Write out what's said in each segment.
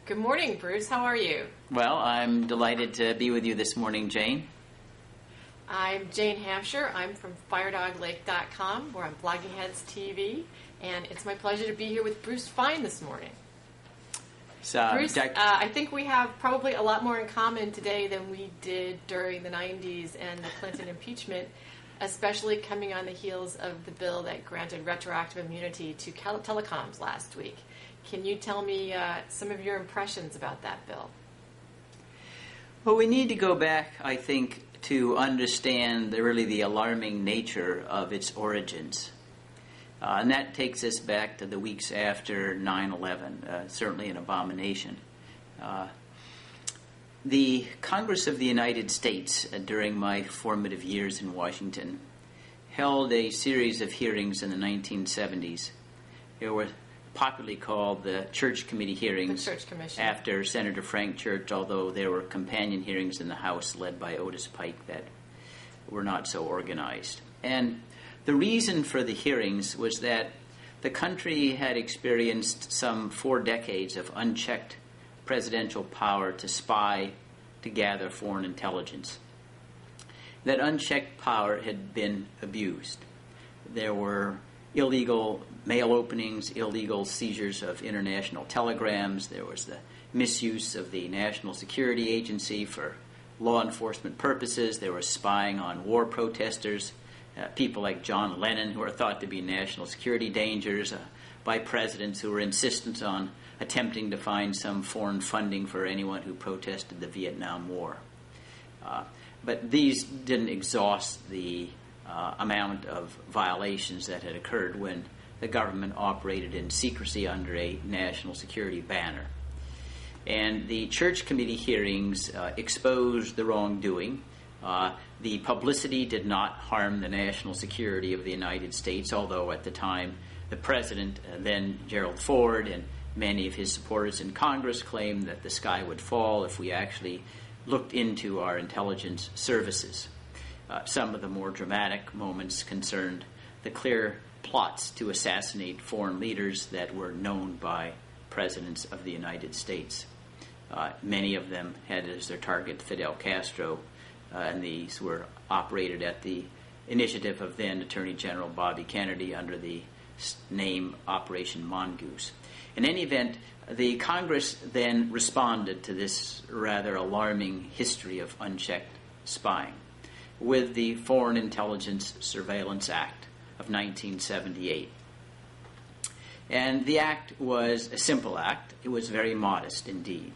Good morning, Bruce. How are you? Well, I'm delighted to be with you this morning, Jane. I'm Jane Hamsher. I'm from Firedoglake.com. We're on Blogging Heads TV, and it's my pleasure to be here with Bruce Fein this morning. Bruce, I think we have probably a lot more in common today than we did during the 90s and the Clinton impeachment, especially coming on the heels of the bill that granted retroactive immunity to telecoms last week. Can you tell me some of your impressions about that bill? Well, we need to go back, I think, to understand the alarming nature of its origins. And that takes us back to the weeks after 9/11, certainly an abomination. The Congress of the United States, during my formative years in Washington, held a series of hearings in the 1970s. They were popularly called the Church Committee hearings, the Church Commission, after Senator Frank Church, although there were companion hearings in the House led by Otis Pike that were not so organized. And the reason for the hearings was that the country had experienced some 4 decades of unchecked presidential power to spy, to gather foreign intelligence. That unchecked power had been abused. There were illegal mail openings, illegal seizures of international telegrams. There was the misuse of the National Security Agency for law enforcement purposes. There was spying on war protesters, people like John Lennon, who are thought to be national security dangers, by presidents who were insistent on attempting to find some foreign funding for anyone who protested the Vietnam War. But these didn't exhaust the amount of violations that had occurred when the government operated in secrecy under a national security banner. And the Church Committee hearings exposed the wrongdoing. The publicity did not harm the national security of the United States, although at the time the president, then Gerald Ford, and many of his supporters in Congress claimed that the sky would fall if we actually looked into our intelligence services. Some of the more dramatic moments concerned the clear plots to assassinate foreign leaders that were known by presidents of the United States. Many of them had as their target Fidel Castro, and these were operated at the initiative of then Attorney General Bobby Kennedy under the name Operation Mongoose. In any event, the Congress then responded to this rather alarming history of unchecked spying with the Foreign Intelligence Surveillance Act of 1978. And the act was a simple act. It was very modest indeed.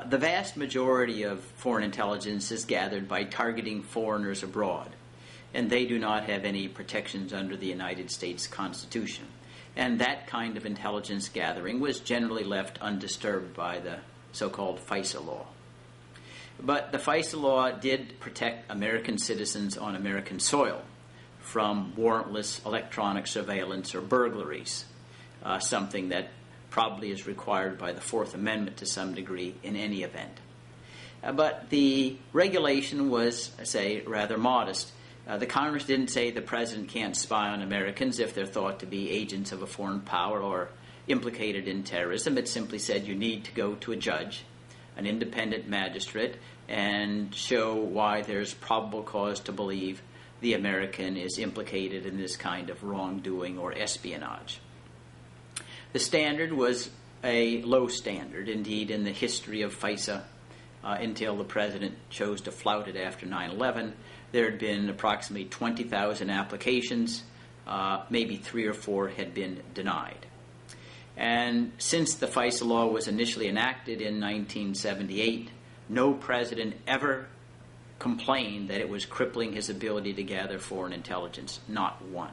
The vast majority of foreign intelligence is gathered by targeting foreigners abroad, and they do not have any protections under the United States Constitution. And that kind of intelligence gathering was generally left undisturbed by the so-called FISA law. But the FISA law did protect American citizens on American soil from warrantless electronic surveillance or burglaries, something that probably is required by the Fourth Amendment to some degree in any event. But the regulation was, I say, rather modest. The Congress didn't say the president can't spy on Americans if they're thought to be agents of a foreign power or implicated in terrorism. It simply said you need to go to a judge, an independent magistrate, and show why there's probable cause to believe the American is implicated in this kind of wrongdoing or espionage. The standard was a low standard, indeed, in the history of FISA until the president chose to flout it after 9/11. There had been approximately 20,000 applications. Maybe 3 or 4 had been denied. And since the FISA law was initially enacted in 1978, no president ever complained that it was crippling his ability to gather foreign intelligence, not one.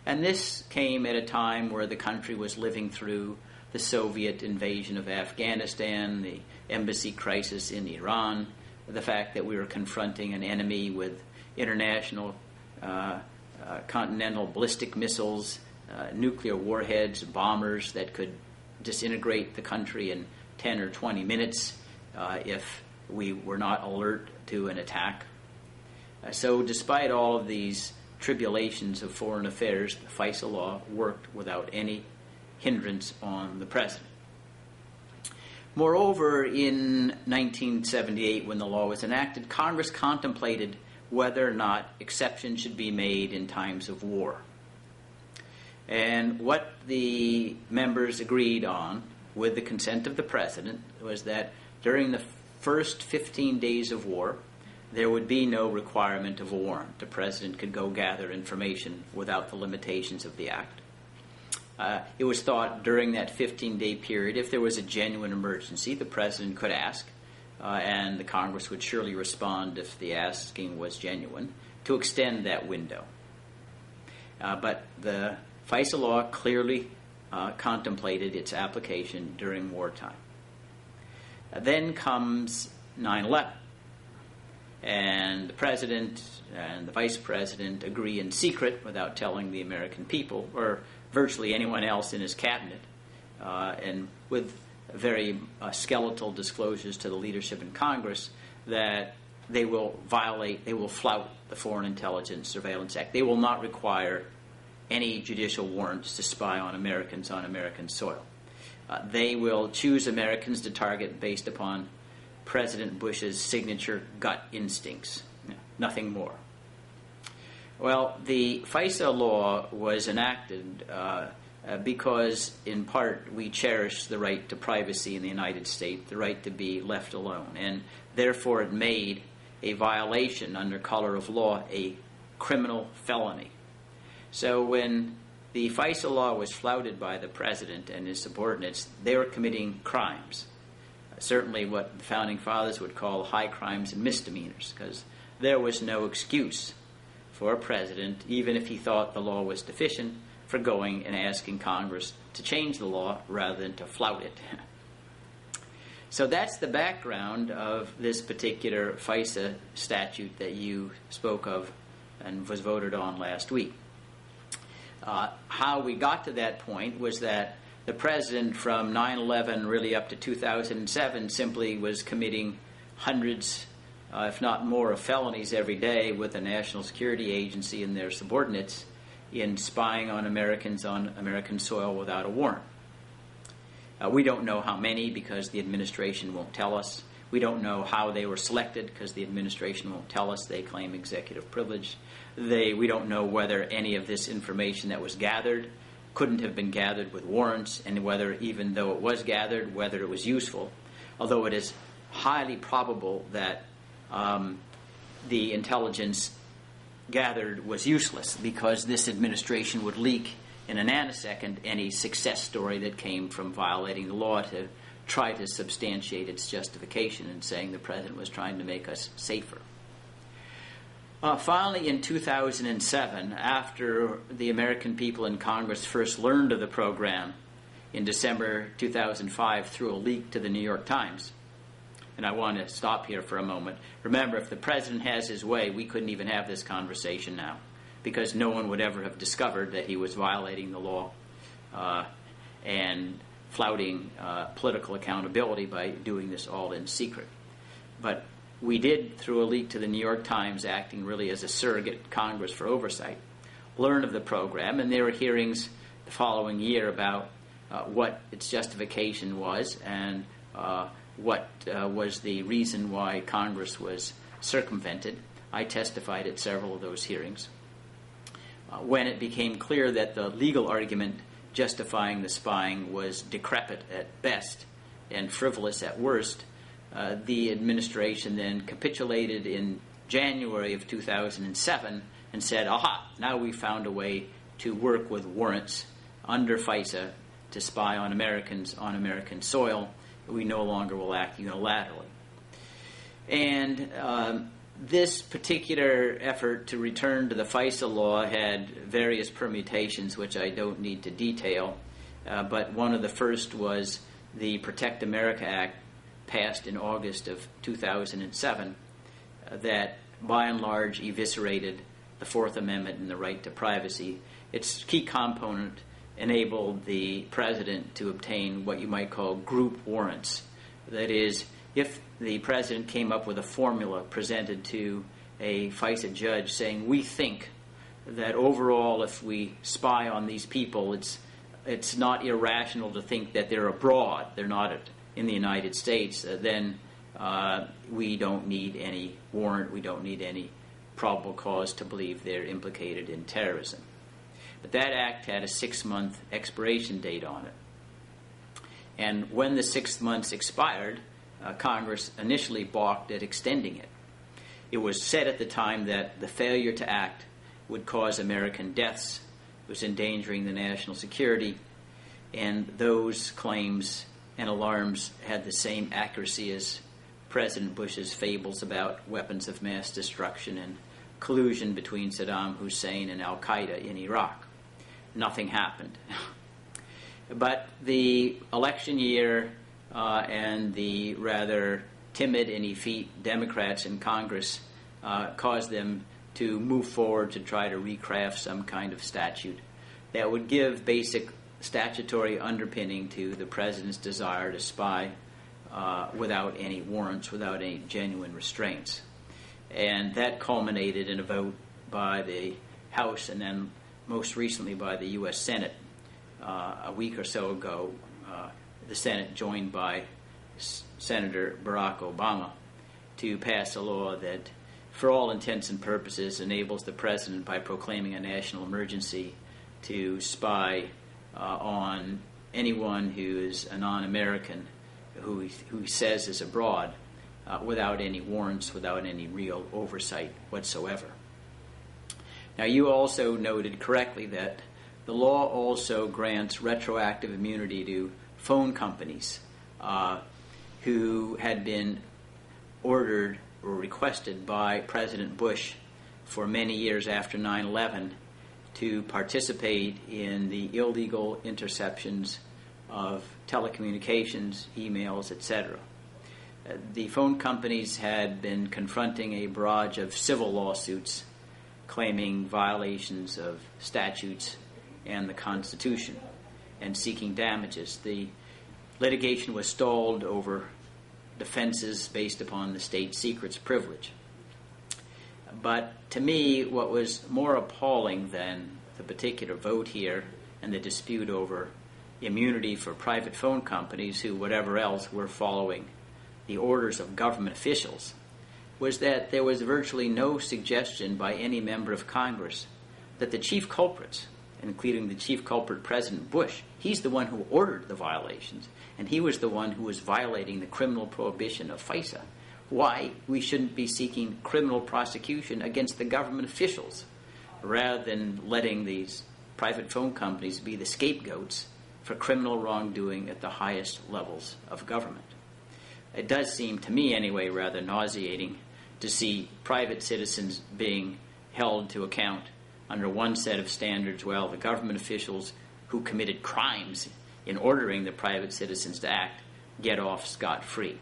And this came at a time where the country was living through the Soviet invasion of Afghanistan, the embassy crisis in Iran, the fact that we were confronting an enemy with international continental ballistic missiles, nuclear warheads, bombers that could disintegrate the country in 10 or 20 minutes if we were not alert to an attack. So despite all of these tribulations of foreign affairs, the FISA law worked without any hindrance on the president. Moreover, in 1978, when the law was enacted, Congress contemplated whether or not exceptions should be made in times of war. And what the members agreed on, with the consent of the President, was that during the first 15 days of war, there would be no requirement of a warrant. The President could go gather information without the limitations of the Act. It was thought during that 15-day period, if there was a genuine emergency, the President could ask, and the Congress would surely respond if the asking was genuine, to extend that window. But the FISA law clearly contemplated its application during wartime. Then comes 9/11. And the President and the Vice President agree in secret, without telling the American people, or virtually anyone else in his cabinet, and with very skeletal disclosures to the leadership in Congress, that they will flout the Foreign Intelligence Surveillance Act. They will not require any judicial warrants to spy on Americans on American soil. They will choose Americans to target based upon President Bush's signature gut instincts, nothing more. Well, the FISA law was enacted because, in part, we cherish the right to privacy in the United States, the right to be left alone, and therefore it made a violation under color of law a criminal felony. So when the FISA law was flouted by the President and his subordinates, they were committing crimes. Certainly what the Founding Fathers would call high crimes and misdemeanors, because there was no excuse for a president, even if he thought the law was deficient, for going and asking Congress to change the law rather than to flout it. So that's the background of this particular FISA statute that you spoke of and was voted on last week. How we got to that point was that the President, from 9/11 really up to 2007, simply was committing hundreds, if not more, of felonies every day with the National Security Agency and their subordinates in spying on Americans on American soil without a warrant. We don't know how many, because the administration won't tell us. We don't know how they were selected, because the administration won't tell us. They claim executive privilege. We don't know whether any of this information that was gathered couldn't have been gathered with warrants, and whether, even though it was gathered, whether it was useful. Although it is highly probable that the intelligence gathered was useless, because this administration would leak in a nanosecond any success story that came from violating the law to try to substantiate its justification in saying the President was trying to make us safer. Finally, in 2007, after the American people in Congress first learned of the program in December 2005 through a leak to the New York Times, and I want to stop here for a moment. Remember, if the President has his way, we couldn't even have this conversation now, because no one would ever have discovered that he was violating the law and flouting political accountability by doing this all in secret. But we did, through a leak to the New York Times, acting really as a surrogate Congress for oversight, learn of the program, and there were hearings the following year about what its justification was and what was the reason why Congress was circumvented. I testified at several of those hearings. When it became clear that the legal argument justifying the spying was decrepit at best and frivolous at worst, the administration then capitulated in January of 2007 and said, aha, now we found a way to work with warrants under FISA to spy on Americans on American soil. We no longer will act unilaterally. And this particular effort to return to the FISA law had various permutations, which I don't need to detail, but one of the first was the Protect America Act, passed in August of 2007, that by and large eviscerated the Fourth Amendment and the right to privacy. Its key component enabled the President to obtain what you might call group warrants. That is, if the President came up with a formula presented to a FISA judge saying, we think that overall if we spy on these people, it's not irrational to think that they're abroad, they're not in the United States, then we don't need any warrant, we don't need any probable cause to believe they're implicated in terrorism. But that act had a 6-month expiration date on it. And when the 6 months expired, Congress initially balked at extending it. It was said at the time that the failure to act would cause American deaths, was endangering the national security, and those claims and alarms had the same accuracy as President Bush's fables about weapons of mass destruction and collusion between Saddam Hussein and Al-Qaeda in Iraq. Nothing happened. But the election year and the rather timid and effete Democrats in Congress caused them to move forward to try to recraft some kind of statute that would give basic statutory underpinning to the president's desire to spy without any warrants, without any genuine restraints. And that culminated in a vote by the House and then most recently by the U.S. Senate a week or so ago. The Senate joined by Senator Barack Obama to pass a law that, for all intents and purposes, enables the president, by proclaiming a national emergency, to spy on anyone who is a non-American who he says is abroad without any warrants, without any real oversight whatsoever. Now, you also noted correctly that the law also grants retroactive immunity to phone companies who had been ordered or requested by President Bush for many years after 9/11 to participate in the illegal interceptions of telecommunications, emails, etc. The phone companies had been confronting a barrage of civil lawsuits claiming violations of statutes and the Constitution and seeking damages. The litigation was stalled over defenses based upon the state secrets privilege. But to me, what was more appalling than the particular vote here and the dispute over immunity for private phone companies who, whatever else, were following the orders of government officials was that there was virtually no suggestion by any member of Congress that the chief culprits, including the chief culprit, President Bush, he's the one who ordered the violations, and he was the one who was violating the criminal prohibition of FISA. Why we shouldn't be seeking criminal prosecution against the government officials rather than letting these private phone companies be the scapegoats for criminal wrongdoing at the highest levels of government. It does seem, to me anyway, rather nauseating to see private citizens being held to account under one set of standards while the government officials who committed crimes in ordering the private citizens to act get off scot-free.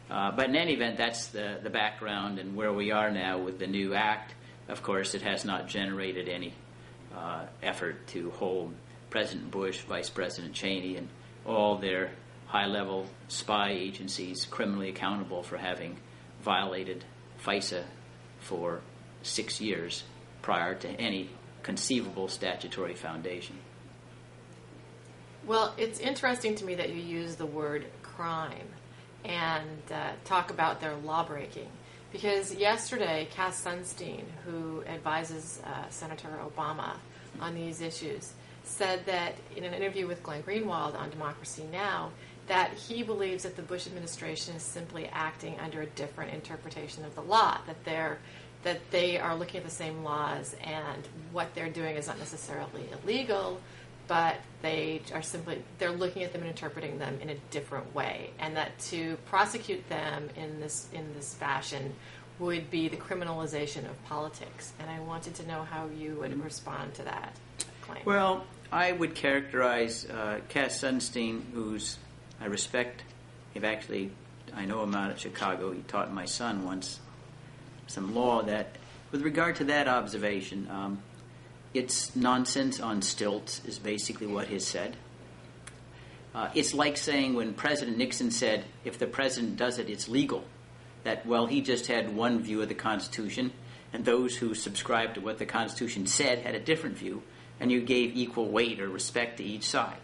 But in any event, that's the background and where we are now with the new act. Of course, it has not generated any effort to hold President Bush, Vice President Cheney, and all their high-level spy agencies criminally accountable for having violated FISA for 6 years prior to any conceivable statutory foundation. Well, it's interesting to me that you use the word crime and talk about their lawbreaking. Because yesterday, Cass Sunstein, who advises Senator Obama on these issues, said that in an interview with Glenn Greenwald on Democracy Now! That he believes that the Bush administration is simply acting under a different interpretation of the law, that they are looking at the same laws and what they're doing is not necessarily illegal, but they're looking at them and interpreting them in a different way, and that to prosecute them in this fashion would be the criminalization of politics. And I wanted to know how you would respond to that claim. Well, I would characterize Cass Sunstein, who's I respect. I know him out at Chicago. He taught my son once some law. That, with regard to that observation, it's nonsense on stilts is basically what he said. It's like saying when President Nixon said, if the president does it, it's legal. That, well, he just had one view of the Constitution, and those who subscribed to what the Constitution said had a different view, and you gave equal weight or respect to each side.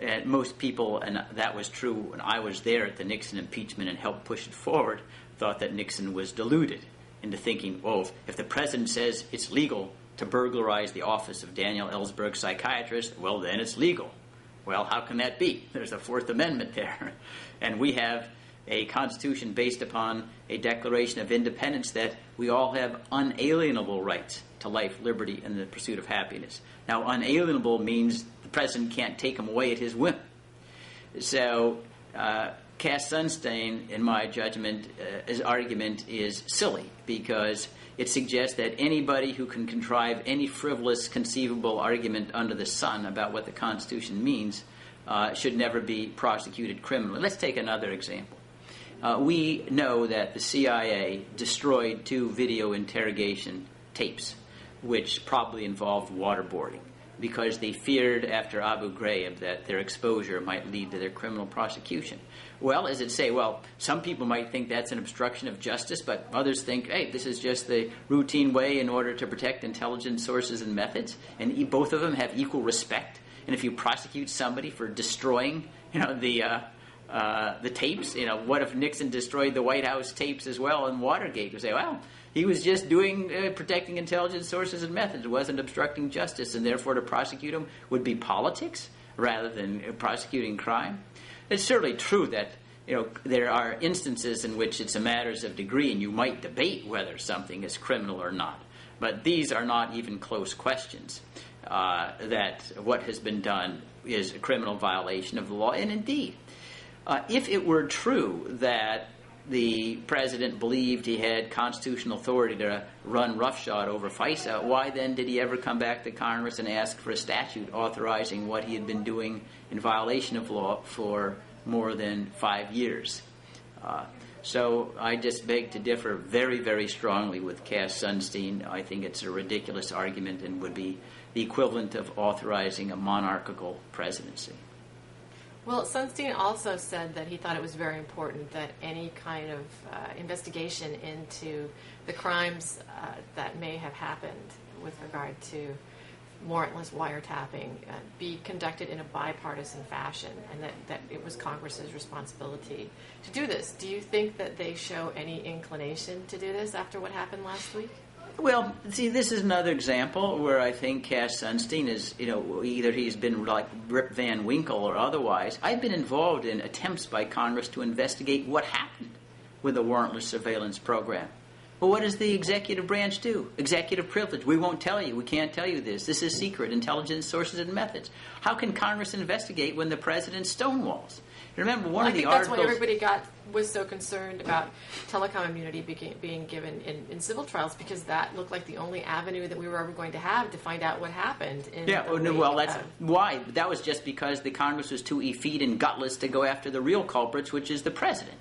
and most people, and that was true when I was there at the Nixon impeachment and helped push it forward, thought that Nixon was deluded into thinking, well, if the president says it's legal to burglarize the office of Daniel Ellsberg, psychiatrist, well, then it's legal. Well, how can that be? There's a Fourth Amendment there. And we have a Constitution based upon a Declaration of Independence that we all have unalienable rights to life, liberty, and the pursuit of happiness. Now, unalienable means the president can't take them away at his whim. So, Cass Sunstein, in my judgment, his argument is silly because it suggests that anybody who can contrive any frivolous conceivable argument under the sun about what the Constitution means should never be prosecuted criminally. Let's take another example. We know that the CIA destroyed 2 video interrogation tapes, which probably involved waterboarding, because they feared after Abu Ghraib that their exposure might lead to their criminal prosecution. Well, as it say, well, some people might think that's an obstruction of justice, but others think, hey, this is just the routine way in order to protect intelligence sources and methods, and both of them have equal respect. And if you prosecute somebody for destroying, the tapes, what if Nixon destroyed the White House tapes as well in Watergate? You say, well, he was just doing protecting intelligence sources and methods. It wasn't obstructing justice, and therefore to prosecute him would be politics rather than prosecuting crime. It's certainly true that there are instances in which it's a matter of degree, and you might debate whether something is criminal or not. But these are not even close questions. That what has been done is a criminal violation of the law, and indeed, if it were true that the president believed he had constitutional authority to run roughshod over FISA, why then did he ever come back to Congress and ask for a statute authorizing what he had been doing in violation of law for more than 5 years? So I just beg to differ very, very strongly with Cass Sunstein. I think it's a ridiculous argument and would be the equivalent of authorizing a monarchical presidency. Well, Sunstein also said that he thought it was very important that any kind of investigation into the crimes that may have happened with regard to warrantless wiretapping be conducted in a bipartisan fashion, and that it was Congress's responsibility to do this. Do you think that they show any inclination to do this after what happened last week? Well, see, this is another example where I think Cass Sunstein is, either he's been like Rip Van Winkle or otherwise. I've been involved in attempts by Congress to investigate what happened with the warrantless surveillance program. Well, what does the executive branch do? Executive privilege. We won't tell you. We can't tell you this. This is secret. Intelligence sources and methods. How can Congress investigate when the president stonewalls? Remember, one of the articles... That's why everybody was so concerned about telecom immunity being given in civil trials, because that looked like the only avenue that we were ever going to have to find out what happened. That's why. That was just because the Congress was too effete and gutless to go after the real culprits, which is the president.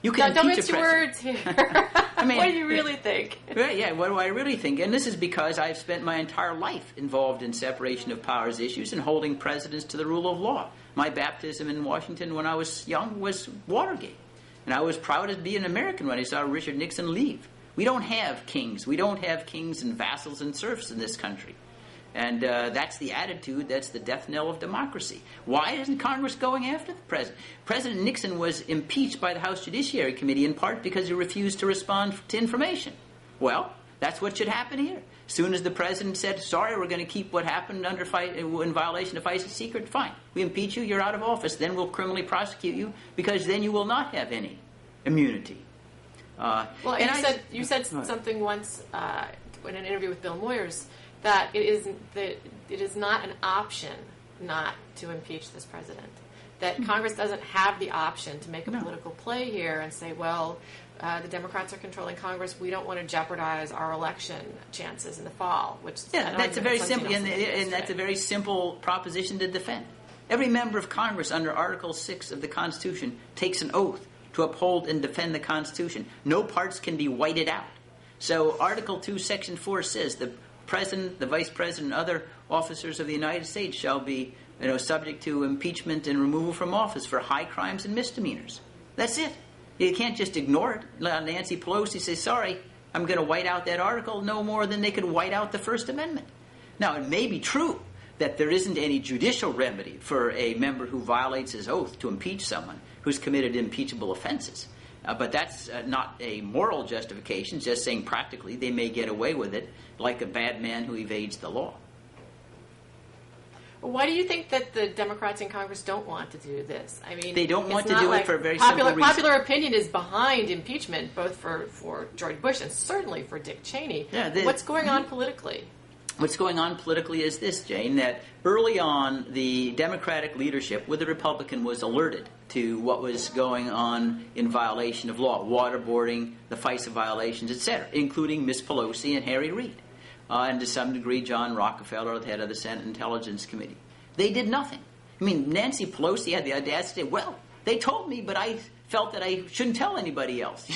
You can don't mince your words here. I mean, what do you really think? Yeah, what do I really think? And this is because I've spent my entire life involved in separation of powers issues and holding presidents to the rule of law. My baptism in Washington when I was young was Watergate. And I was proud to be an American when I saw Richard Nixon leave. We don't have kings. We don't have kings and vassals and serfs in this country. And that's the attitude, that's the death knell of democracy. Why isn't Congress going after the president? President Nixon was impeached by the House Judiciary Committee in part because he refused to respond to information. Well, that's what should happen here. As soon as the president said, sorry, we're going to keep what happened in violation of FISA secret, fine. We impeach you, you're out of office. Then we'll criminally prosecute you because then you will not have any immunity. You said something once in an interview with Bill Moyers that it is not an option not to impeach this president. That Congress doesn't have the option to make a political play here and say, well, the Democrats are controlling Congress. We don't want to jeopardize our election chances in the fall. That's a very simple, and that's a very simple proposition to defend. Every member of Congress under Article 6 of the Constitution takes an oath to uphold and defend the Constitution. No parts can be whited out. So Article 2, Section 4 says the President, the Vice President, and other officers of the United States shall be subject to impeachment and removal from office for high crimes and misdemeanors. That's it. You can't just ignore it. Nancy Pelosi says, sorry, I'm going to white out that article no more than they could white out the First Amendment. Now, it may be true that there isn't any judicial remedy for a member who violates his oath to impeach someone who's committed impeachable offenses. But that's not a moral justification, just saying practically they may get away with it like a bad man who evades the law. Why do you think that the Democrats in Congress don't want to do this? I mean, they don't want to do it for a very simple reason. Popular opinion is behind impeachment, both for George Bush and certainly for Dick Cheney. Yeah, what's going on politically? What's going on politically is this, Jane, that early on the Democratic leadership with the Republican was alerted to what was going on in violation of law, waterboarding, the FISA violations, etc., including Miss Pelosi and Harry Reid. And to some degree, John Rockefeller, the head of the Senate Intelligence Committee. They did nothing. I mean, Nancy Pelosi had the audacity to say, well, they told me, but I felt that I shouldn't tell anybody else.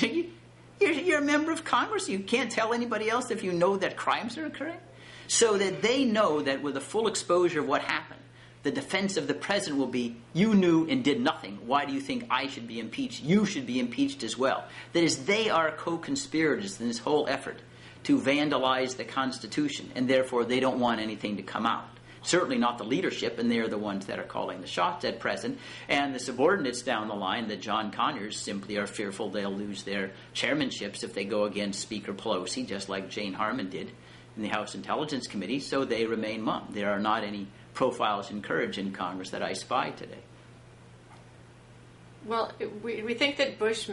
You're a member of Congress. You can't tell anybody else if you know that crimes are occurring. So that they know that with a full exposure of what happened, the defense of the president will be, you knew and did nothing. Why do you think I should be impeached? You should be impeached as well. That is, they are co-conspirators in this whole effort to vandalize the Constitution, and therefore they don't want anything to come out. Certainly not the leadership, and they're the ones that are calling the shots at present. And the subordinates down the line, the John Conyers, simply are fearful they'll lose their chairmanships if they go against Speaker Pelosi, just like Jane Harman did in the House Intelligence Committee, so they remain mum. There are not any profiles in courage in Congress that I spy today. Well, we think that Bush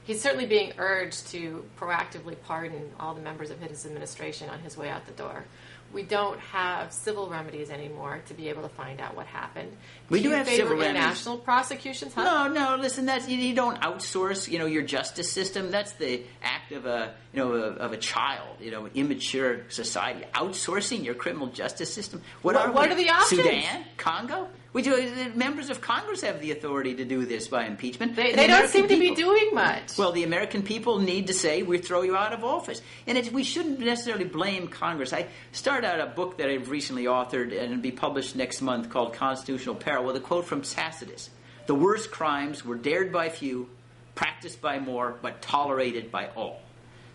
he's certainly being urged to proactively pardon all the members of his administration on his way out the door. We don't have civil remedies anymore to be able to find out what happened. We do have civil remedies. International prosecutions? Huh? No. Listen, that's you don't outsource. Your justice system. That's the act of a child. Immature society. Outsourcing your criminal justice system. What are the options? Sudan, Congo. We do. The members of Congress have the authority to do this by impeachment. They don't seem to be doing much. Well, the American people need to say, we throw you out of office. And we shouldn't necessarily blame Congress. I start out a book that I've recently authored and it'll be published next month called Constitutional Peril with a quote from Tacitus. The worst crimes were dared by few, practiced by more, but tolerated by all.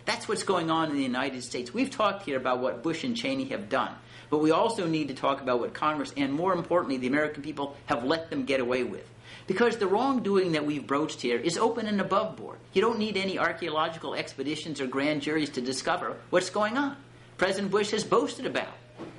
That's what's going on in the United States. We've talked here about what Bush and Cheney have done. But we also need to talk about what Congress and, more importantly, the American people have let them get away with. Because the wrongdoing that we've broached here is open and above board. You don't need any archaeological expeditions or grand juries to discover what's going on. President Bush has boasted about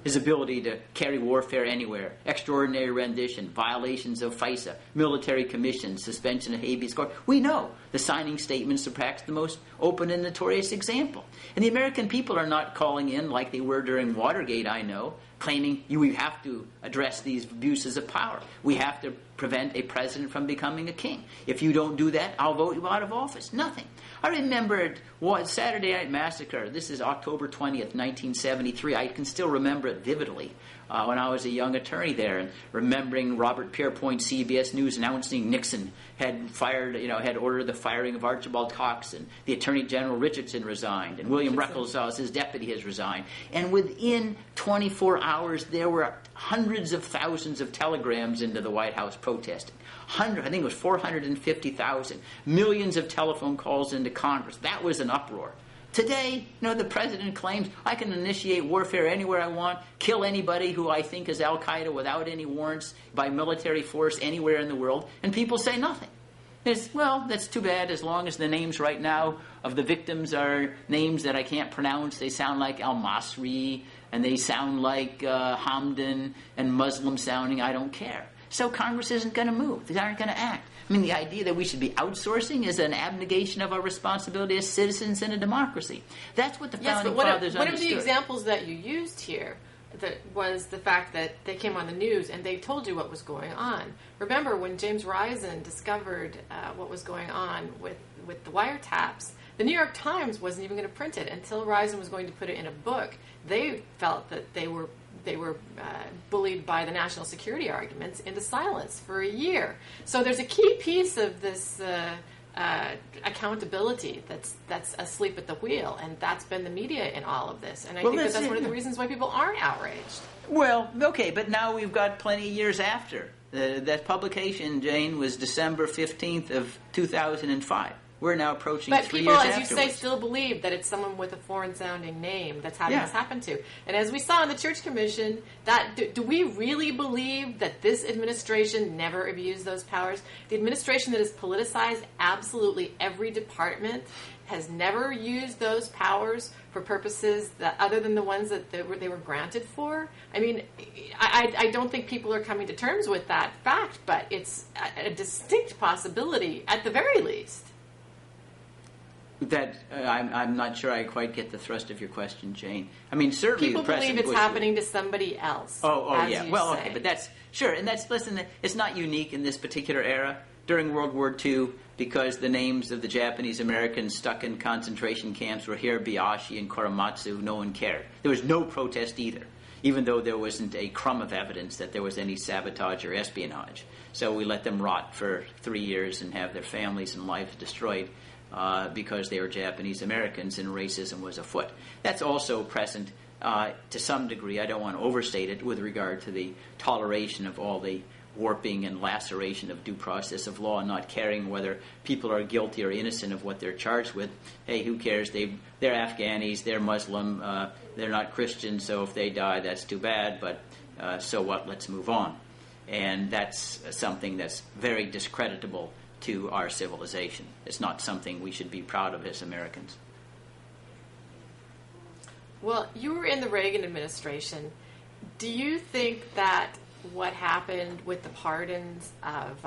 his ability to carry warfare anywhere, extraordinary rendition, violations of FISA, military commissions, suspension of habeas corpus. We know the signing statements are perhaps the most open and notorious example. And the American people are not calling in like they were during Watergate, I know, claiming we have to address these abuses of power. We have to prevent a president from becoming a king. If you don't do that, I'll vote you out of office. Nothing. I remember Saturday Night Massacre. This is October 20th, 1973. I can still remember it vividly when I was a young attorney there, and remembering Robert Pierpoint, CBS News, announcing Nixon had ordered the firing of Archibald Cox, and the Attorney General Richardson resigned, and William Ruckelshaus, his deputy, has resigned. And within 24 hours, there were hundreds of thousands of telegrams into the White House protesting. I think it was 450,000. Millions of telephone calls into Congress. That was an uproar. Today, the president claims I can initiate warfare anywhere I want, kill anybody who I think is Al-Qaeda without any warrants by military force anywhere in the world, and people say nothing. That's too bad as long as the names right now of the victims are names that I can't pronounce. They sound like Al-Masri, and they sound like Hamdan and Muslim sounding. I don't care. So Congress isn't going to move. They aren't going to act. I mean, the idea that we should be outsourcing is an abnegation of our responsibility as citizens in a democracy. That's what the founding fathers understood. One of the examples that you used here that was the fact that they came on the news and they told you what was going on. Remember when James Risen discovered what was going on with the wiretaps, the New York Times wasn't even going to print it until Risen was going to put it in a book. They felt that they were bullied by the national security arguments into silence for a year. So there's a key piece of this accountability that's asleep at the wheel, and that's been the media in all of this. And I think that's one of the reasons why people aren't outraged. Well, okay, but now we've got plenty of years after. That publication, Jane, was December 15th of 2005. we're now approaching but 3 years years afterwards. But people, as you say, still believe that it's someone with a foreign-sounding name that's having this happen to. And as we saw in the Church Commission, do we really believe that this administration never abused those powers? The administration that has politicized absolutely every department has never used those powers for purposes that other than the ones that they were granted for. I mean, I don't think people are coming to terms with that fact, but it's a distinct possibility at the very least. That I'm not sure I quite get the thrust of your question, Jane. I mean, certainly people believe it's happening to somebody else. Oh, yeah. Well, okay, but that's sure, and listen. It's not unique in this particular era. During World War II, because the names of the Japanese Americans stuck in concentration camps were Hirabayashi and Korematsu, no one cared. There was no protest either, even though there wasn't a crumb of evidence that there was any sabotage or espionage. So we let them rot for 3 years and have their families and lives destroyed because they were Japanese Americans and racism was afoot. That's also present to some degree. I don't want to overstate it with regard to the toleration of all the warping and laceration of due process of law, not caring whether people are guilty or innocent of what they're charged with. Hey, who cares? They're Afghanis, they're Muslim, they're not Christian, so if they die, that's too bad, but so what? Let's move on. And that's something that's very discreditable to our civilization. It's not something we should be proud of as Americans. Well, you were in the Reagan administration. Do you think that what happened with the pardons of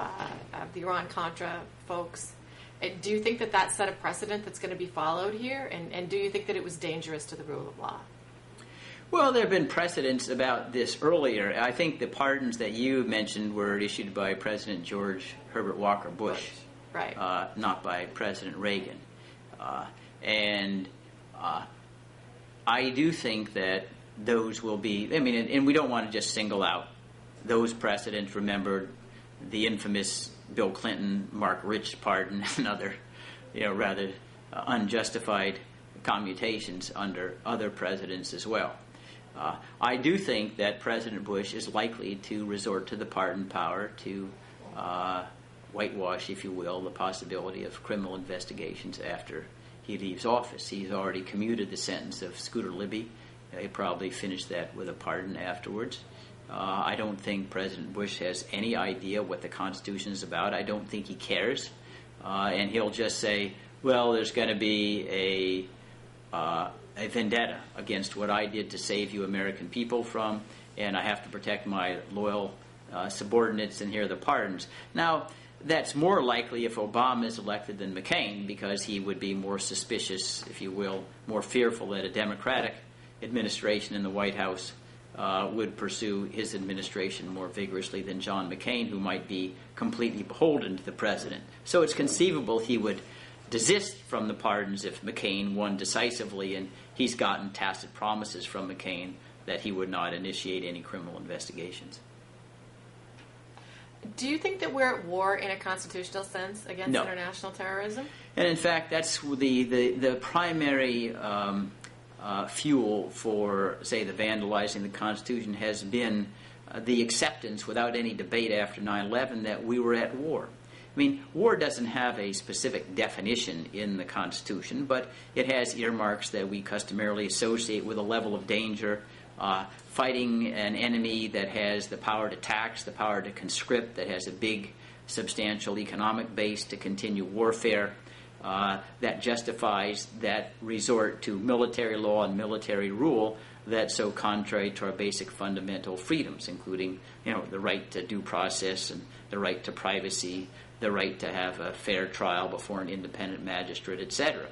the Iran-Contra folks, do you think that set a precedent that's going to be followed here? And do you think that it was dangerous to the rule of law? Well, there have been precedents about this earlier. I think the pardons that you mentioned were issued by President George Herbert Walker Bush, right? Not by President Reagan. And I do think that those will be, I mean, and we don't want to just single out those precedents. Remember the infamous Bill Clinton, Mark Rich pardon and other, rather unjustified commutations under other presidents as well. I do think that President Bush is likely to resort to the pardon power to whitewash, if you will, the possibility of criminal investigations after he leaves office. He's already commuted the sentence of Scooter Libby. He probably finished that with a pardon afterwards. I don't think President Bush has any idea what the Constitution is about. I don't think he cares. And he'll just say, well, there's going to be a vendetta against what I did to save you American people from, and I have to protect my loyal subordinates, and here are the pardons. Now, that's more likely if Obama is elected than McCain, because he would be more suspicious, if you will, more fearful that a Democratic administration in the White House would pursue his administration more vigorously than John McCain, who might be completely beholden to the president. So it's conceivable he would desist from the pardons if McCain won decisively, and he's gotten tacit promises from McCain that he would not initiate any criminal investigations. Do you think that we're at war in a constitutional sense against international terrorism? And in fact, that's the primary fuel for, say, the vandalizing the Constitution has been the acceptance without any debate after 9/11 that we were at war. I mean, war doesn't have a specific definition in the Constitution, but it has earmarks that we customarily associate with a level of danger, fighting an enemy that has the power to tax, the power to conscript, that has a big, substantial economic base to continue warfare, that justifies that resort to military law and military rule that's so contrary to our basic fundamental freedoms, including, the right to due process and the right to privacy, the right to have a fair trial before an independent magistrate, etc.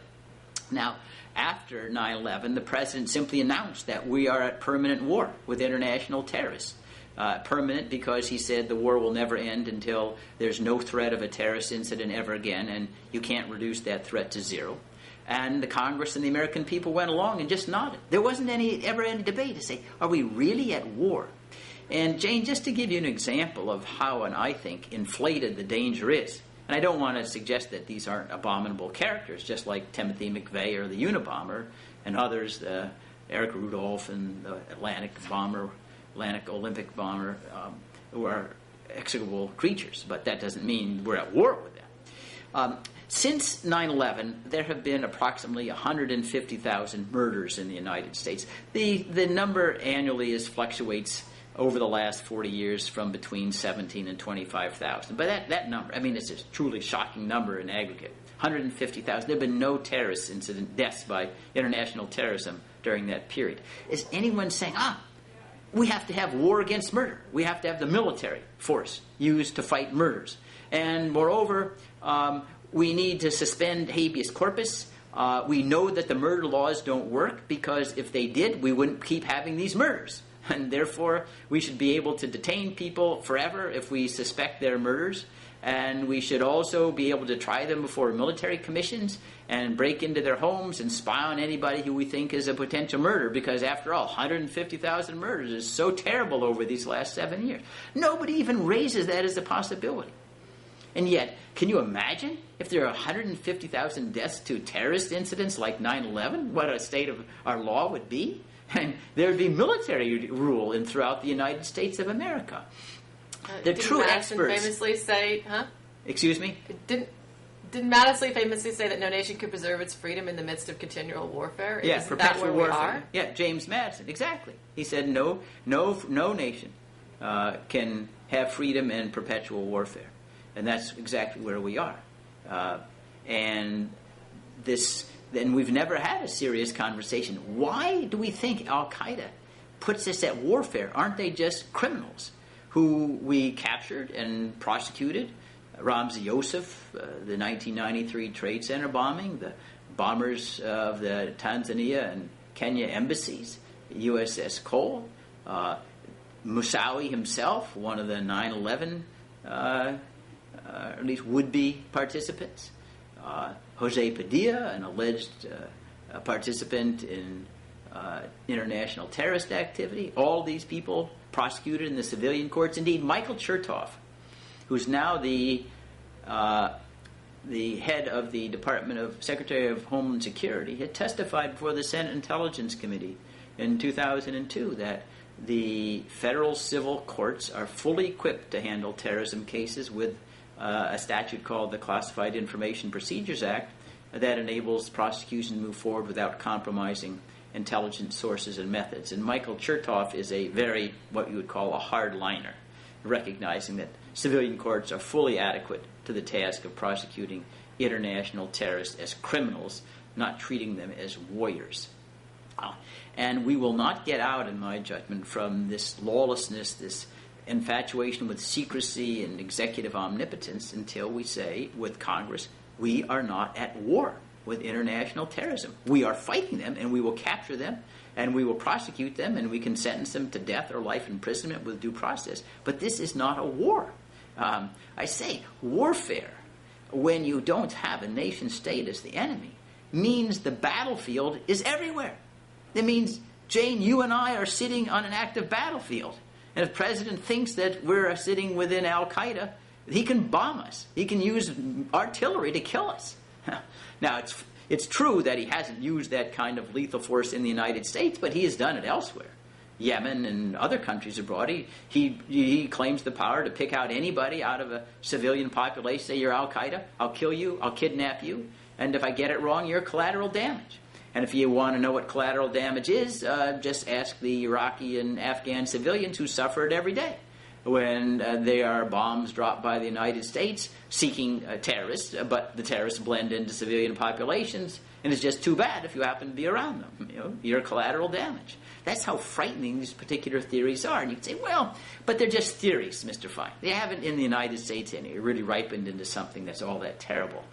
Now, after 9/11, the president simply announced that we are at permanent war with international terrorists. Permanent because he said the war will never end until there's no threat of a terrorist incident ever again, and you can't reduce that threat to zero. And the Congress and the American people went along and just nodded. There wasn't ever any debate to say, are we really at war? And Jane, just to give you an example of how, and I think, inflated the danger is, and I don't want to suggest that these aren't abominable characters, just like Timothy McVeigh or the Unabomber and others, Eric Rudolph and the Atlantic Olympic bomber, who are execrable creatures. But that doesn't mean we're at war with them. Since 9/11, there have been approximately 150,000 murders in the United States. The number annually fluctuates over the last 40 years from between 17 and 25,000. But that number, I mean, it's a truly shocking number in aggregate. 150,000. There have been no terrorist incident deaths by international terrorism during that period. Is anyone saying, we have to have war against murder? We have to have the military force used to fight murders. And moreover, we need to suspend habeas corpus. We know that the murder laws don't work because if they did, we wouldn't keep having these murders. And therefore, we should be able to detain people forever if we suspect they're murders. And we should also be able to try them before military commissions and break into their homes and spy on anybody who we think is a potential murderer. Because after all, 150,000 murders is so terrible over these last 7 years. Nobody even raises that as a possibility. And yet, can you imagine if there are 150,000 deaths to terrorist incidents like 9/11, what a state of our law would be? And there would be military rule throughout the United States of America. The true experts famously say, Excuse me? Didn't Madison famously say that no nation could preserve its freedom in the midst of continual warfare? Yeah, Isn't that where warfare. We are? Yeah, James Madison, exactly. He said no nation can have freedom in perpetual warfare. And that's exactly where we are. And we've never had a serious conversation. Why do we think Al-Qaeda puts us at warfare? Aren't they just criminals who we captured and prosecuted? Ramzi Youssef, the 1993 Trade Center bombing, the bombers of the Tanzania and Kenya embassies, USS Cole, Moussaoui himself, one of the 9/11 at least would-be participants, Jose Padilla, an alleged participant in international terrorist activity. All these people prosecuted in the civilian courts. Indeed, Michael Chertoff, who's now the head of the Secretary of Homeland Security, had testified before the Senate Intelligence Committee in 2002 that the federal civil courts are fully equipped to handle terrorism cases with a statute called the Classified Information Procedures Act that enables prosecution to move forward without compromising intelligence sources and methods. And Michael Chertoff is a very, what you would call a hardliner, recognizing that civilian courts are fully adequate to the task of prosecuting international terrorists as criminals, not treating them as warriors. And we will not get out, in my judgment, from this lawlessness, this infatuation with secrecy and executive omnipotence until we say, with Congress, we are not at war with international terrorism. We are fighting them, and we will capture them, and we will prosecute them, and we can sentence them to death or life imprisonment with due process. But this is not a war. I say warfare, when you don't have a nation state as the enemy, means the battlefield is everywhere. It means, Jane, you and I are sitting on an active battlefield. And if the president thinks that we're sitting within Al-Qaeda, he can bomb us. He can use artillery to kill us. Now, it's true that he hasn't used that kind of lethal force in the United States, but he has done it elsewhere. Yemen and other countries abroad, he claims the power to pick out anybody out of a civilian population, say you're Al-Qaeda, I'll kill you, I'll kidnap you, and if I get it wrong, you're collateral damage. And if you want to know what collateral damage is, just ask the Iraqi and Afghan civilians who suffer it every day when there are bombs dropped by the United States seeking terrorists, but the terrorists blend into civilian populations, and it's just too bad if you happen to be around them. You know, you're collateral damage. That's how frightening these particular theories are. And you can say, well, but they're just theories, Mr. Fein. They haven't, in the United States, really ripened into something that's all that terrible.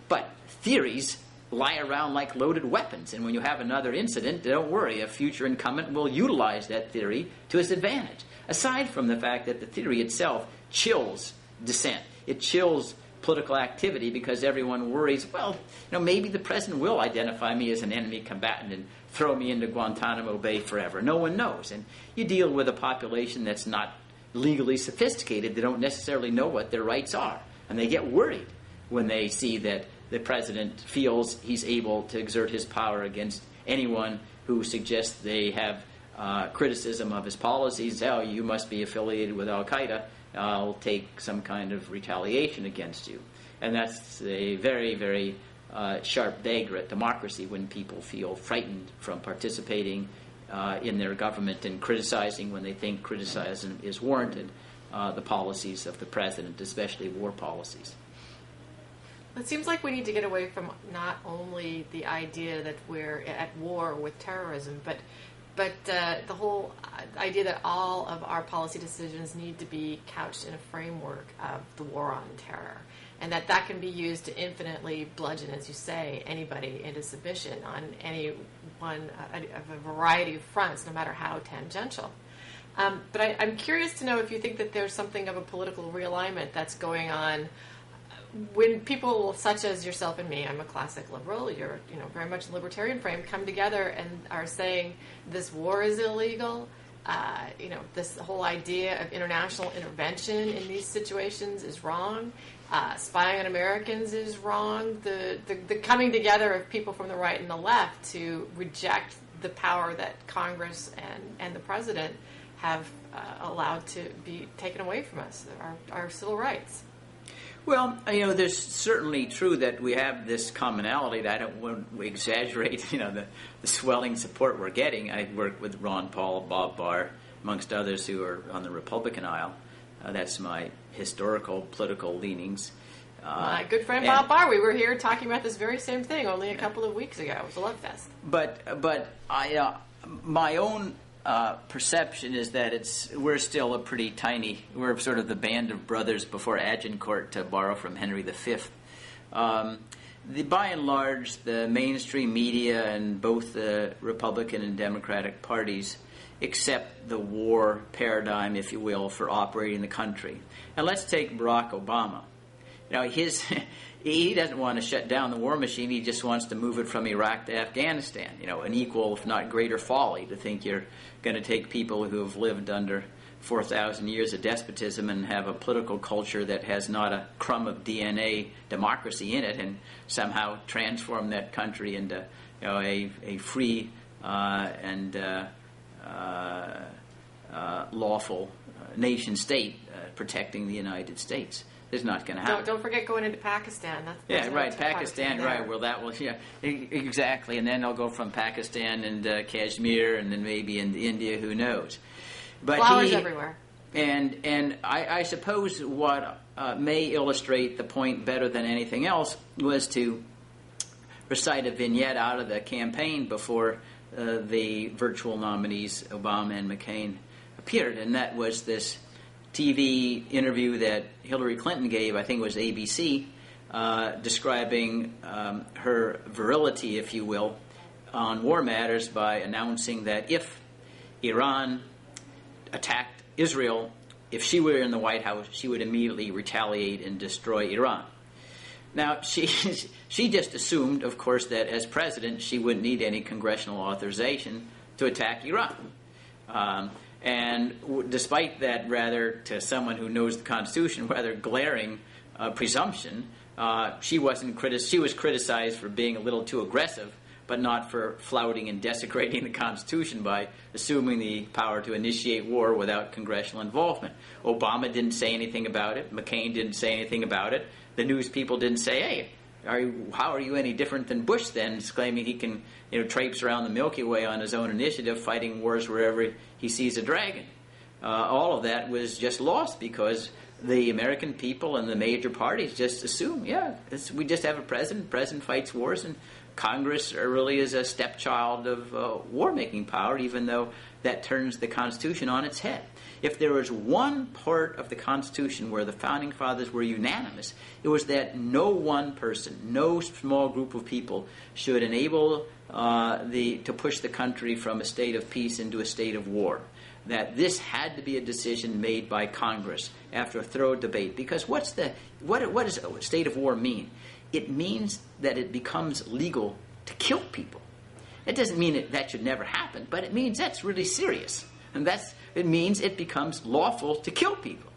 But theories lie around like loaded weapons, and when you have another incident, don't worry, a future incumbent will utilize that theory to his advantage. Aside from the fact that the theory itself chills dissent. It chills political activity because everyone worries, well, maybe the president will identify me as an enemy combatant and throw me into Guantanamo Bay forever. No one knows. And you deal with a population that's not legally sophisticated. They don't necessarily know what their rights are. And they get worried when they see that the president feels he's able to exert his power against anyone who suggests they have criticism of his policies. Oh, you must be affiliated with Al-Qaeda, I'll take some kind of retaliation against you. And that's a very, very sharp dagger at democracy when people feel frightened from participating in their government and criticizing when they think criticism is warranted the policies of the president, especially war policies. It seems like we need to get away from not only the idea that we're at war with terrorism, but the whole idea that all of our policy decisions need to be couched in a framework of the war on terror, and that can be used to infinitely bludgeon, as you say, anybody into submission on any one of a variety of fronts, no matter how tangential. But I'm curious to know if you think that there's something of a political realignment that's going on when people such as yourself and me, I'm a classic liberal, you're very much libertarian frame, come together and are saying this war is illegal, this whole idea of international intervention in these situations is wrong, spying on Americans is wrong, the coming together of people from the right and the left to reject the power that Congress and the president have allowed to be taken away from us, our civil rights. Well, there's certainly true that we have this commonality. That I don't want to exaggerate, the swelling support we're getting. I work with Ron Paul, Bob Barr, amongst others who are on the Republican aisle. That's my historical political leanings. My good friend Bob Barr, we were here talking about this very same thing only a couple of weeks ago. It was a love fest. But my own perception is that we're still a pretty tiny. We're sort of the band of brothers before Agincourt, to borrow from Henry V. By and large, the mainstream media and both the Republican and Democratic parties accept the war paradigm, if you will, for operating the country. And let's take Barack Obama. He doesn't want to shut down the war machine. He just wants to move it from Iraq to Afghanistan. An equal, if not greater, folly to think you're going to take people who have lived under 4,000 years of despotism and have a political culture that has not a crumb of DNA democracy in it and somehow transform that country into a free and lawful nation state protecting the United States. It's not going to happen. Don't forget going into Pakistan. Right, Pakistan, right. Well, that was, exactly. And then they'll go from Pakistan and Kashmir and then maybe into India, who knows. But flowers everywhere. And I suppose what may illustrate the point better than anything else was to recite a vignette out of the campaign before the virtual nominees, Obama and McCain, appeared. And that was this TV interview that Hillary Clinton gave, I think it was ABC, describing her virility, if you will, on war matters by announcing that if Iran attacked Israel, if she were in the White House, she would immediately retaliate and destroy Iran. Now, she just assumed, of course, that as president, she wouldn't need any congressional authorization to attack Iran. And despite that, rather, to someone who knows the Constitution, rather glaring presumption, she was criticized for being a little too aggressive, but not for flouting and desecrating the Constitution by assuming the power to initiate war without congressional involvement. Obama didn't say anything about it. McCain didn't say anything about it. The news people didn't say, hey, how are you any different than Bush then, claiming he can traipse around the Milky Way on his own initiative, fighting wars wherever he sees a dragon. All of that was just lost because the American people and the major parties just assume, we just have a president. The president fights wars, and Congress really is a stepchild of war-making power, even though that turns the Constitution on its head. If there was one part of the Constitution where the Founding Fathers were unanimous, it was that no one person, no small group of people should enable to push the country from a state of peace into a state of war. That this had to be a decision made by Congress after a thorough debate. Because what does a state of war mean? It means that it becomes legal to kill people. It doesn't mean that should never happen, but it means that's really serious. And it means it becomes lawful to kill people.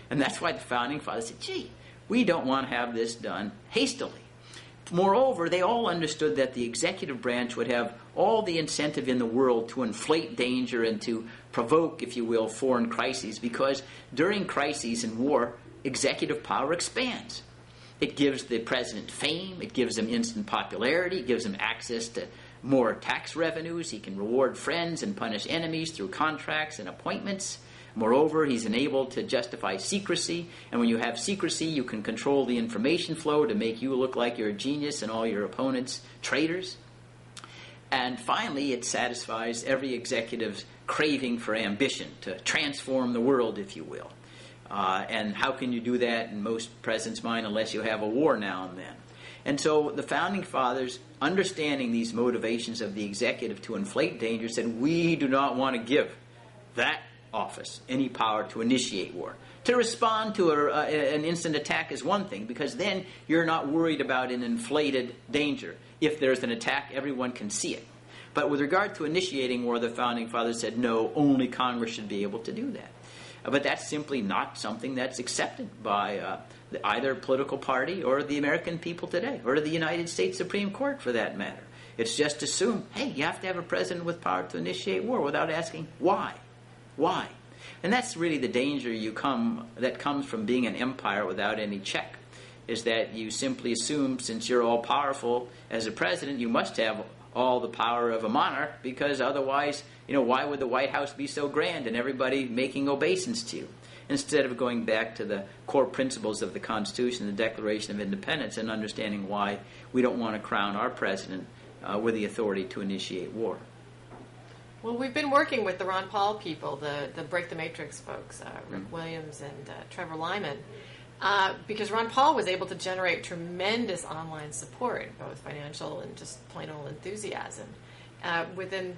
And that's why the Founding Fathers said, we don't want to have this done hastily. Moreover, they all understood that the executive branch would have all the incentive in the world to inflate danger and to provoke, if you will, foreign crises, because during crises and war, executive power expands. It gives the president fame, it gives him instant popularity, it gives him access to more tax revenues, he can reward friends and punish enemies through contracts and appointments. Moreover, he's enabled to justify secrecy, and when you have secrecy, you can control the information flow to make you look like you're a genius and all your opponents traitors. And finally, it satisfies every executive's craving for ambition to transform the world, if you will. And how can you do that in most presidents' mind unless you have a war now and then? And so the Founding Fathers, understanding these motivations of the executive to inflate danger, said, we do not want to give that office any power to initiate war. To respond to an instant attack is one thing, because then you're not worried about an inflated danger. If there's an attack, everyone can see it. But with regard to initiating war, the Founding Fathers said, no, only Congress should be able to do that. But that's simply not something that's accepted by either political party or the American people today, or the United States Supreme Court for that matter. It's just assumed, hey, you have to have a president with power to initiate war without asking why. Why? And that's really the danger that comes from being an empire without any check, is that you simply assume, since you're all powerful as a president, you must have all the power of a monarch, because otherwise, why would the White House be so grand and everybody making obeisance to you? Instead of going back to the core principles of the Constitution, the Declaration of Independence, and understanding why we don't want to crown our president with the authority to initiate war. Well, we've been working with the Ron Paul people, the Break the Matrix folks, Rick Williams and Trevor Lyman, because Ron Paul was able to generate tremendous online support, both financial and just plain old enthusiasm, within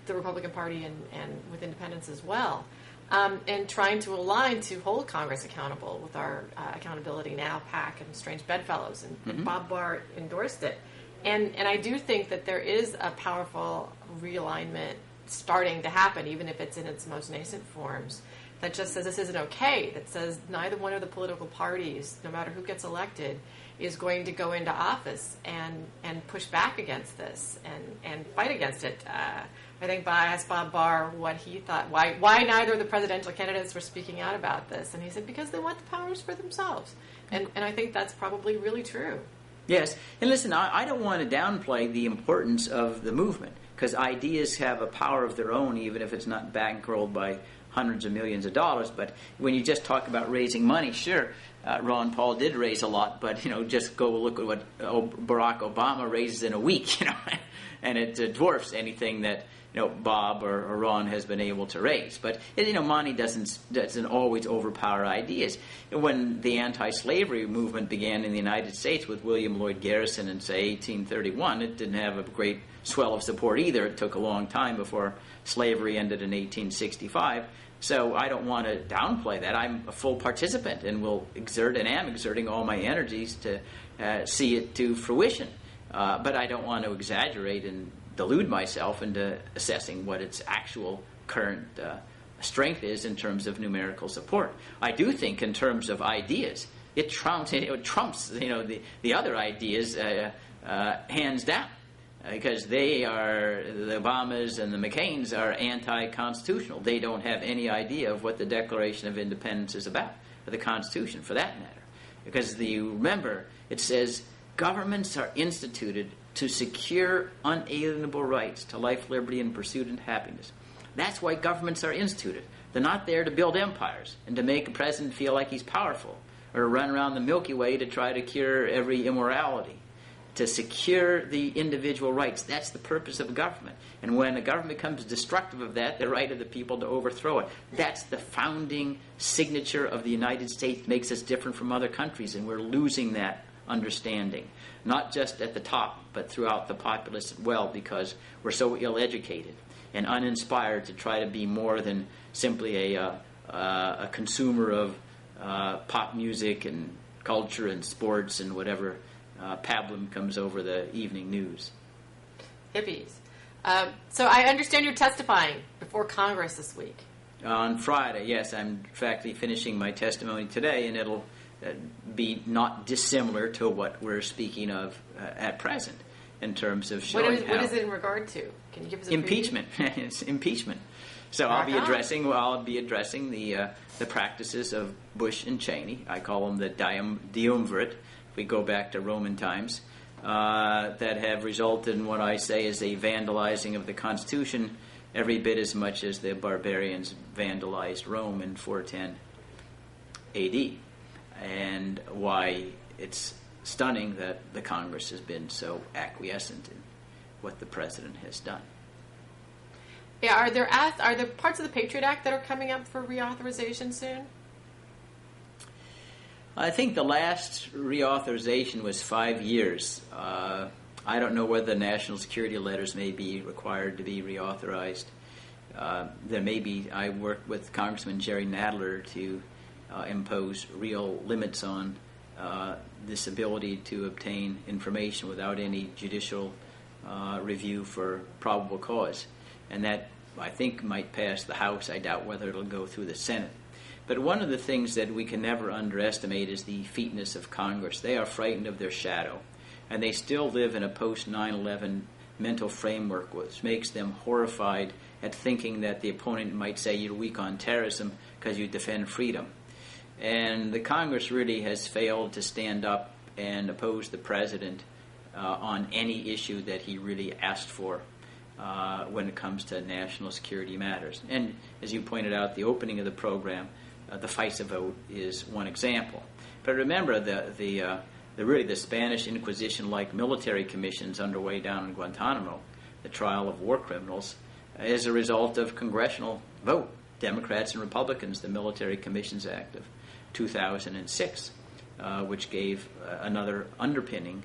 the Republican Party and with independents as well, and trying to align to hold Congress accountable with our Accountability Now PAC and Strange Bedfellows, and Bob Barr endorsed it. And I do think that there is a powerful realignment starting to happen, even if it's in its most nascent forms, that just says this isn't okay, that says neither one of the political parties, no matter who gets elected, is going to go into office and push back against this and fight against it. I think I asked Bob Barr what he thought, why neither of the presidential candidates were speaking out about this, and he said because they want the powers for themselves. And I think that's probably really true. Yes, and listen, I don't want to downplay the importance of the movement, because ideas have a power of their own, even if it's not bankrolled by hundreds of millions of dollars. But when you just talk about raising money, sure, Ron Paul did raise a lot, but just go look at what Barack Obama raises in a week, and it dwarfs anything that Bob or Ron has been able to raise. But money doesn't always overpower ideas. When the anti-slavery movement began in the United States with William Lloyd Garrison in, say, 1831, it didn't have a great swell of support either. It took a long time before slavery ended in 1865. So I don't want to downplay that. I'm a full participant and will exert and am exerting all my energies to see it to fruition. But I don't want to exaggerate and delude myself into assessing what its actual current strength is in terms of numerical support. I do think in terms of ideas, it trumps the other ideas hands down, because the Obamas and the McCains are anti-constitutional. They don't have any idea of what the Declaration of Independence is about, or the Constitution for that matter. Because remember, it says governments are instituted to secure unalienable rights to life, liberty, and pursuit and happiness. That's why governments are instituted. They're not there to build empires and to make a president feel like he's powerful, or to run around the Milky Way to try to cure every immorality. To secure the individual rights. That's the purpose of a government. And when a government becomes destructive of that, the right of the people to overthrow it. That's the founding signature of the United States, makes us different from other countries, and we're losing that understanding. Not just at the top, but throughout the populace as well, because we're so ill-educated and uninspired to try to be more than simply a consumer of pop music and culture and sports and whatever pablum comes over the evening news. Hippies. So I understand you're testifying before Congress this week. On Friday, yes. I'm in fact finishing my testimony today, and it'll be not dissimilar to what we're speaking of at present in terms of showing what is it in regard to? Can you give us a impeachment? It's impeachment. So I'll be addressing the practices of Bush and Cheney. I call them the triumvirate. If we go back to Roman times, that have resulted in what I say is a vandalizing of the Constitution, every bit as much as the barbarians vandalized Rome in 410 A.D. And why it's stunning that the Congress has been so acquiescent in what the president has done. Yeah, are there parts of the Patriot Act that are coming up for reauthorization soon? I think the last reauthorization was 5 years. I don't know whether the national security letters may be required to be reauthorized. There may be. I worked with Congressman Jerry Nadler to impose real limits on this ability to obtain information without any judicial review for probable cause. And that, I think, might pass the House. I doubt whether it'll go through the Senate. But one of the things that we can never underestimate is the featness of Congress. They are frightened of their shadow, and they still live in a post-9/11 mental framework, which makes them horrified at thinking that the opponent might say you're weak on terrorism because you defend freedom. And the Congress really has failed to stand up and oppose the president on any issue that he really asked for when it comes to national security matters. And as you pointed out, the opening of the program, the FISA vote is one example. But remember, the Spanish Inquisition-like military commissions underway down in Guantanamo, the trial of war criminals, is a result of congressional vote. Democrats and Republicans, the Military Commissions Act of 2006, which gave another underpinning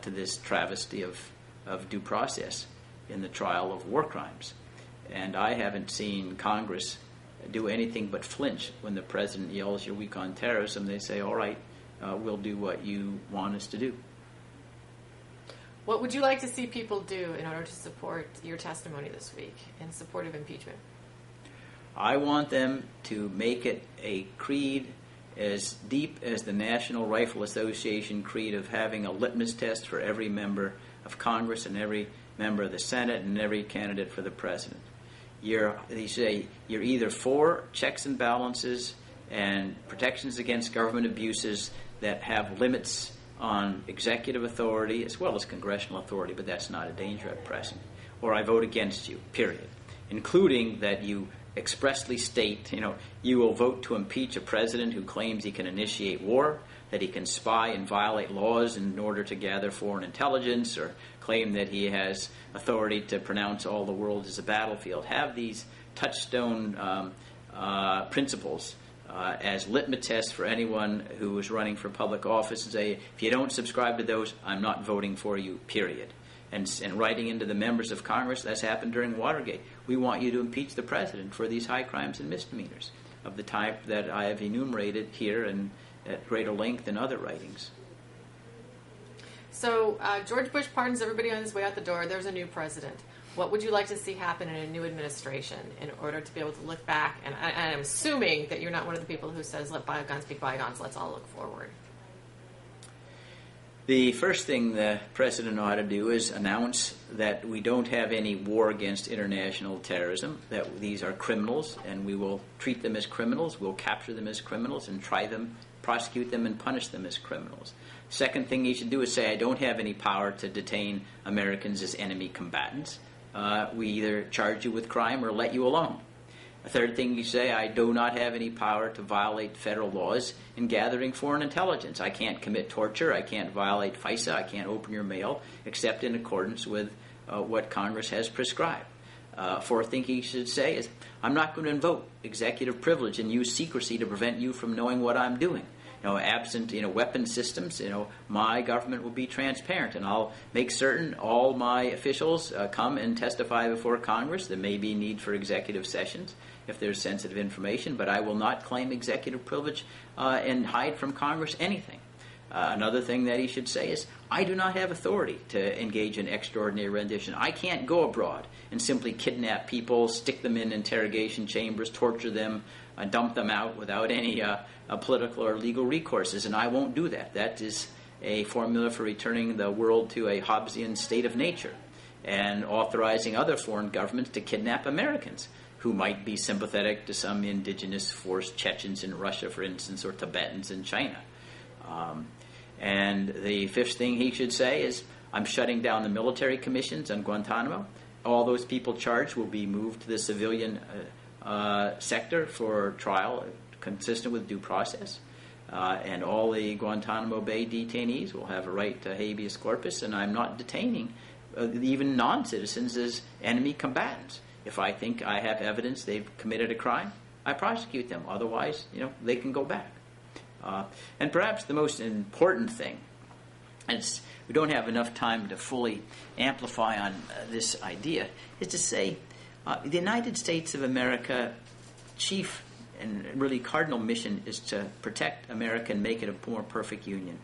to this travesty of due process in the trial of war crimes. And I haven't seen Congress do anything but flinch when the president yells, "You're weak on terrorism." They say, "All right, we'll do what you want us to do." What would you like to see people do in order to support your testimony this week in support of impeachment? I want them to make it a creed as deep as the National Rifle Association creed of having a litmus test for every member of Congress and every member of the Senate and every candidate for the president. They say you're either for checks and balances and protections against government abuses that have limits on executive authority as well as congressional authority, but that's not a danger at present, or I vote against you, period, including that you expressly state, you will vote to impeach a president who claims he can initiate war, that he can spy and violate laws in order to gather foreign intelligence, or claim that he has authority to pronounce all the world as a battlefield. Have these touchstone principles as litmus tests for anyone who is running for public office, and say, if you don't subscribe to those, I'm not voting for you, period. And writing into the members of Congress, that's happened during Watergate. We want you to impeach the president for these high crimes and misdemeanors of the type that I have enumerated here and at greater length in other writings. So George Bush pardons everybody on his way out the door. There's a new president. What would you like to see happen in a new administration in order to be able to look back? And I'm assuming that you're not one of the people who says, let bygones be bygones, let's all look forward. The first thing the president ought to do is announce that we don't have any war against international terrorism, that these are criminals, and we will treat them as criminals, we'll capture them as criminals, and try them, prosecute them, and punish them as criminals. Second thing he should do is say, I don't have any power to detain Americans as enemy combatants. We either charge you with crime or let you alone. A third thing you say, I do not have any power to violate federal laws in gathering foreign intelligence. I can't commit torture. I can't violate FISA. I can't open your mail except in accordance with what Congress has prescribed. Fourth thing he should say is, I'm not going to invoke executive privilege and use secrecy to prevent you from knowing what I'm doing. Absent weapon systems, my government will be transparent, and I'll make certain all my officials come and testify before Congress. There may be need for executive sessions if there's sensitive information, but I will not claim executive privilege and hide from Congress anything. Another thing that he should say is, I do not have authority to engage in extraordinary rendition. I can't go abroad and simply kidnap people, stick them in interrogation chambers, torture them, dump them out without any political or legal recourses, and I won't do that. That is a formula for returning the world to a Hobbesian state of nature and authorizing other foreign governments to kidnap Americans who might be sympathetic to some indigenous forced Chechens in Russia, for instance, or Tibetans in China. And the fifth thing he should say is, I'm shutting down the military commissions on Guantanamo. All those people charged will be moved to the civilian sector for trial consistent with due process. And all the Guantanamo Bay detainees will have a right to habeas corpus, and I'm not detaining even non-citizens as enemy combatants. If I think I have evidence they've committed a crime, I prosecute them. Otherwise, they can go back. And perhaps the most important thing, and we don't have enough time to fully amplify on this idea, is to say the United States of America chief and really cardinal mission is to protect America and make it a more perfect union.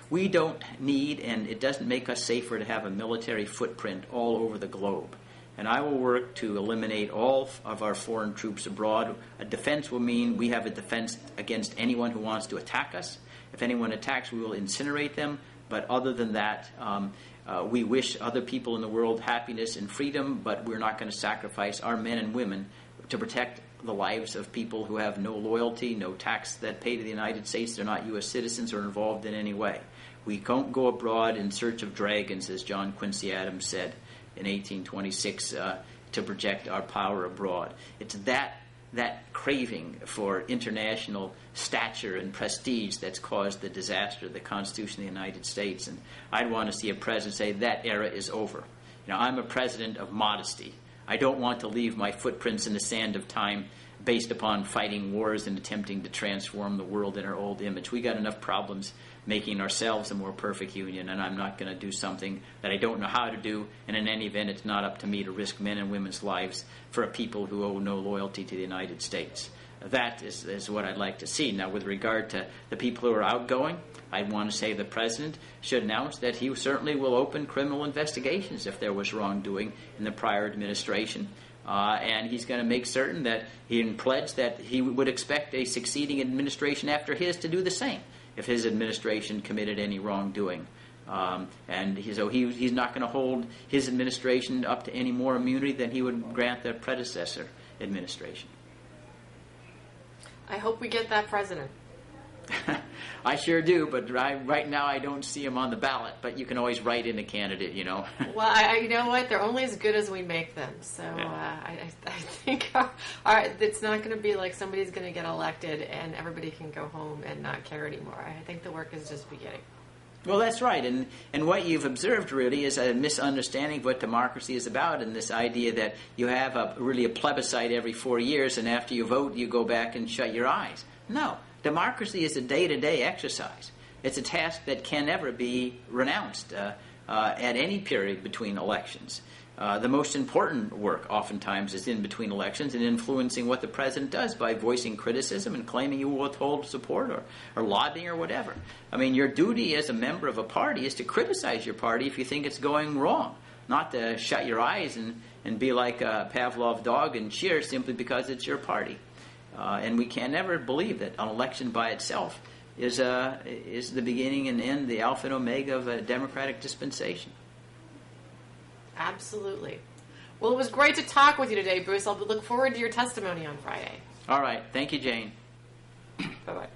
We don't need, and it doesn't make us safer to have a military footprint all over the globe. And I will work to eliminate all of our foreign troops abroad. A defense will mean we have a defense against anyone who wants to attack us. If anyone attacks, we will incinerate them. But other than that, we wish other people in the world happiness and freedom, but we're not going to sacrifice our men and women to protect the lives of people who have no loyalty, no tax that pay to the United States. They're not U.S. citizens or involved in any way. We don't go abroad in search of dragons, as John Quincy Adams said in 1826, to project our power abroad. It's that craving for international stature and prestige that's caused the disaster of the Constitution of the United States. And I'd want to see a president say that era is over. I'm a president of modesty. I don't want to leave my footprints in the sand of time based upon fighting wars and attempting to transform the world in our old image. We got enough problems making ourselves a more perfect union, and I'm not going to do something that I don't know how to do, and in any event, it's not up to me to risk men and women's lives for a people who owe no loyalty to the United States. That is what I'd like to see. Now, with regard to the people who are outgoing, I'd want to say the president should announce that he certainly will open criminal investigations if there was wrongdoing in the prior administration. And he's going to make certain that he pledged that he would expect a succeeding administration after his to do the same if his administration committed any wrongdoing. So he's not going to hold his administration up to any more immunity than he would grant the predecessor administration. I hope we get that president. I sure do, but right now I don't see him on the ballot. But you can always write in a candidate, Well, you know what? They're only as good as we make them. So I think it's not going to be like somebody's going to get elected and everybody can go home and not care anymore. I think the work is just beginning. Well, that's right. And what you've observed really is a misunderstanding of what democracy is about, and this idea that you have a plebiscite every 4 years, and after you vote, you go back and shut your eyes. No. Democracy is a day-to-day exercise. It's a task that can never be renounced at any period between elections. The most important work oftentimes is in between elections and influencing what the president does by voicing criticism and claiming you will withhold support or lobbying or whatever. I mean, your duty as a member of a party is to criticize your party if you think it's going wrong, not to shut your eyes and be like a Pavlov dog and cheer simply because it's your party. And we can never believe that an election by itself is the beginning and end, the alpha and omega of a democratic dispensation. Absolutely. Well, it was great to talk with you today, Bruce. I'll look forward to your testimony on Friday. All right. Thank you, Jane. Bye-bye.